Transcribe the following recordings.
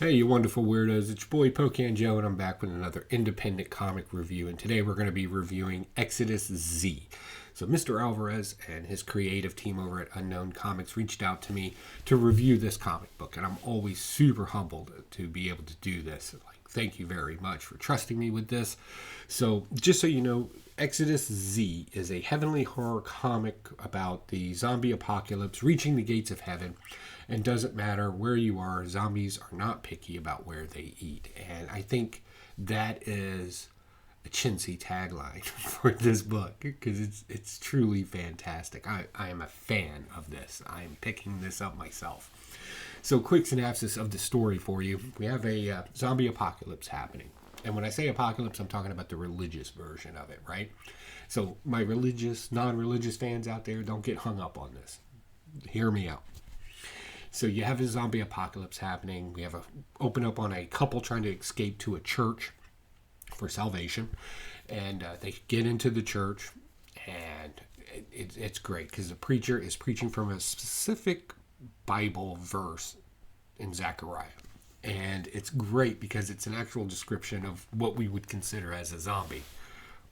Hey, you wonderful weirdos. It's your boy Pocan Joe, and I'm back with another independent comic review. And today we're going to be reviewing Exodus Z. So Mr. Alvarez and his creative team over at Unknown Comics reached out to me to review this comic book. And I'm always super humbled to be able to do this. Thank you very much for trusting me with this. So just so you know, Exodus Z is a heavenly horror comic about the zombie apocalypse reaching the gates of heaven. And doesn't matter where you are, zombies are not picky about where they eat. And I think that is a chintzy tagline for this book because it's truly fantastic. I am a fan of this. I am picking this up myself. So quick synopsis of the story for you. We have a zombie apocalypse happening. And when I say apocalypse, I'm talking about the religious version of it, right? So my religious, non-religious fans out there, don't get hung up on this. Hear me out. So you have a zombie apocalypse happening. We have open up on a couple trying to escape to a church for salvation. And they get into the church, and it's great because the preacher is preaching from a specific Bible verse in Zechariah. And it's great because it's an actual description of what we would consider as a zombie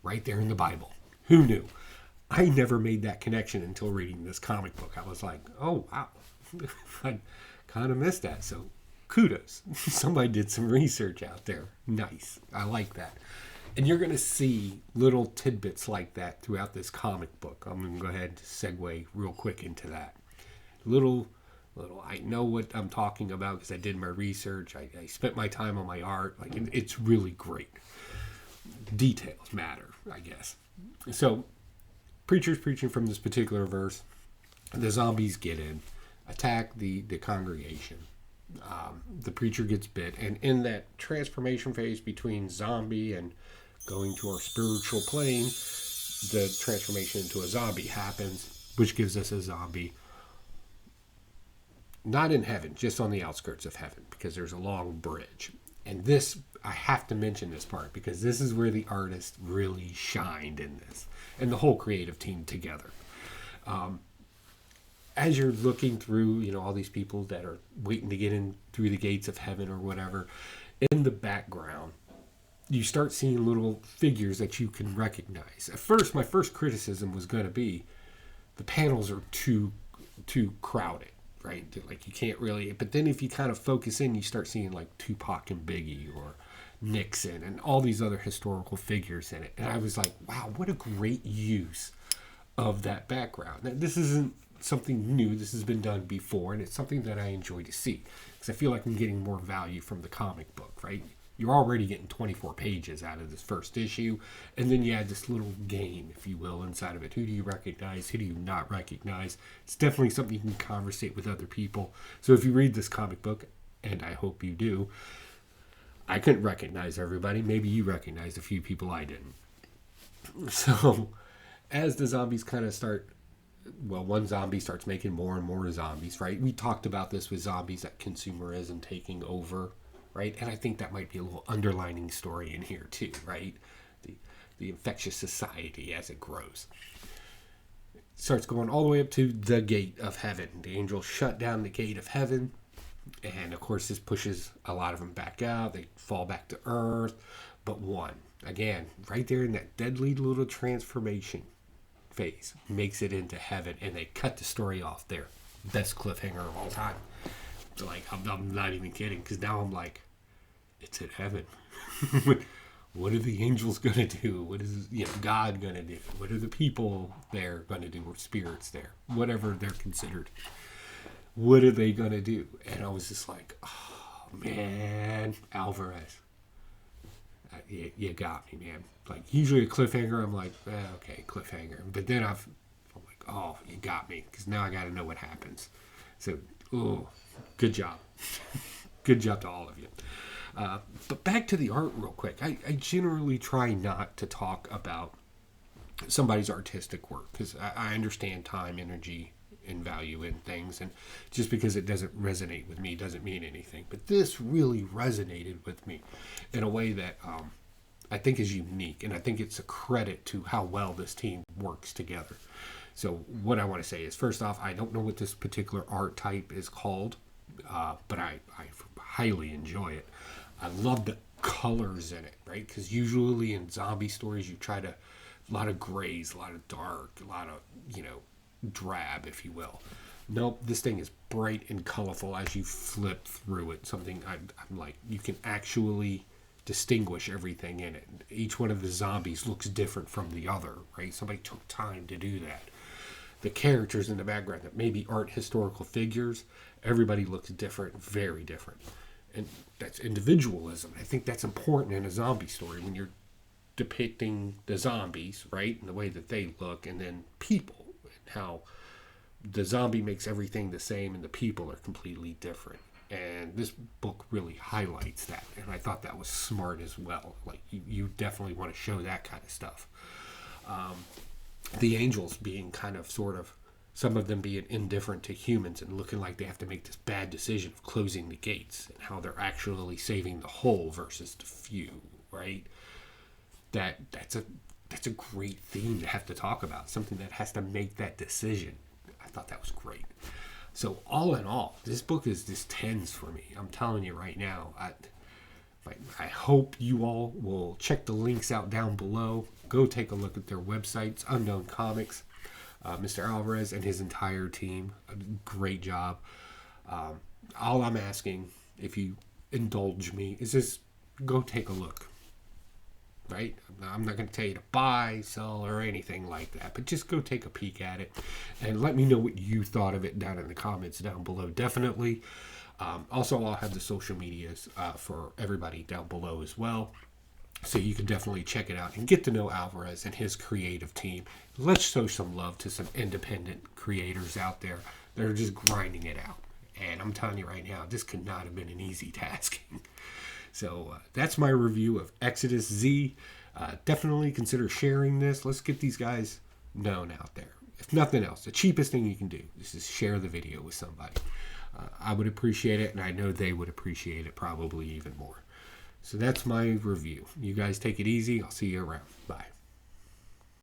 right there in the Bible. Who knew? I never made that connection until reading this comic book. I was like, oh, wow. I kind of missed that. So kudos. Somebody did some research out there. Nice. I like that. And you're going to see little tidbits like that throughout this comic book. I'm going to go ahead and segue real quick into that. Little, I know what I'm talking about because I did my research. I spent my time on my art. It's really great. Details matter, I guess. So, preacher's preaching from this particular verse. The zombies get in, attack the congregation. The preacher gets bit, and in that transformation phase between zombie and going to our spiritual plane, the transformation into a zombie happens, which gives us a zombie not in heaven, just on the outskirts of heaven, because there's a long bridge. And this, I have to mention this part, because this is where the artist really shined in this, and the whole creative team together. As you're looking through, all these people that are waiting to get in through the gates of heaven or whatever, in the background, you start seeing little figures that you can recognize. At first, my first criticism was going to be the panels are too crowded, right? Like you can't really, but then if you kind of focus in, you start seeing like Tupac and Biggie or Nixon and all these other historical figures in it. And I was like, wow, what a great use of that background. Now, this isn't something new. This has been done before, and it's something that I enjoy to see because I feel like I'm getting more value from the comic book, right? You're already getting 24 pages out of this first issue, and then you add this little game, if you will, inside of it. Who do you recognize? Who do you not recognize? It's definitely something you can conversate with other people. So if you read this comic book, and I hope you do, I couldn't recognize everybody. Maybe you recognized a few people I didn't. So as the zombies kind of start, one zombie starts making more and more zombies, right? We talked about this with zombies, that consumerism taking over, right? And I think that might be a little underlining story in here too, right? The infectious society as it grows. It starts going all the way up to the gate of heaven. The angels shut down the gate of heaven. And of course this pushes a lot of them back out. They fall back to earth. But one, again, right there in that deadly little transformation phase, makes it into heaven, and they cut the story off there. Best cliffhanger of all time. So I'm not even kidding, because now I'm like, it's in heaven. What are the angels gonna do? What is God gonna do? What are the people there gonna do, or spirits there, whatever they're considered? What are they gonna do? And I was just like, oh man, Alvarez, you got me, man. Like usually a cliffhanger, I'm like, okay, cliffhanger. But then I'm like, oh, you got me, because now I got to know what happens. So, good job. Good job to all of you. But back to the art real quick. I generally try not to talk about somebody's artistic work because I understand time, energy, and value in things. And just because it doesn't resonate with me doesn't mean anything. But this really resonated with me in a way that I think is unique. And I think it's a credit to how well this team works together. So what I want to say is, first off, I don't know what this particular art type is called, but I highly enjoy it. I love the colors in it, right? Because usually in zombie stories, you try to, a lot of grays, a lot of dark, a lot of, drab, if you will. Nope, this thing is bright and colorful as you flip through it. Something I'm like, you can actually distinguish everything in it. Each one of the zombies looks different from the other, right? Somebody took time to do that. The characters in the background that maybe aren't historical figures, everybody looks different, very different. And that's individualism. I think that's important in a zombie story when you're depicting the zombies, right? And the way that they look, and then people, and how the zombie makes everything the same and the people are completely different. And this book really highlights that. And I thought that was smart as well. Like, you definitely want to show that kind of stuff. The angels being kind of sort of, some of them being indifferent to humans and looking like they have to make this bad decision of closing the gates, and how they're actually saving the whole versus the few, right? That's a great theme to have to talk about. Something that has to make that decision. I thought that was great. So all in all, this book is just tens for me. I'm telling you right now. I hope you all will check the links out down below. Go take a look at their websites, Unknown Comics. Mr. Alvarez and his entire team, great job. All I'm asking, if you indulge me, is just go take a look. Right? I'm not going to tell you to buy, sell, or anything like that, but just go take a peek at it and let me know what you thought of it down in the comments down below. Definitely. Also, I'll have the social medias for everybody down below as well. So you can definitely check it out and get to know Alvarez and his creative team. Let's show some love to some independent creators out there that are just grinding it out. And I'm telling you right now, this could not have been an easy task. So that's my review of Exodus Z. Definitely consider sharing this. Let's get these guys known out there. If nothing else, the cheapest thing you can do is just share the video with somebody. I would appreciate it, and I know they would appreciate it probably even more. So that's my review. You guys take it easy. I'll see you around. Bye.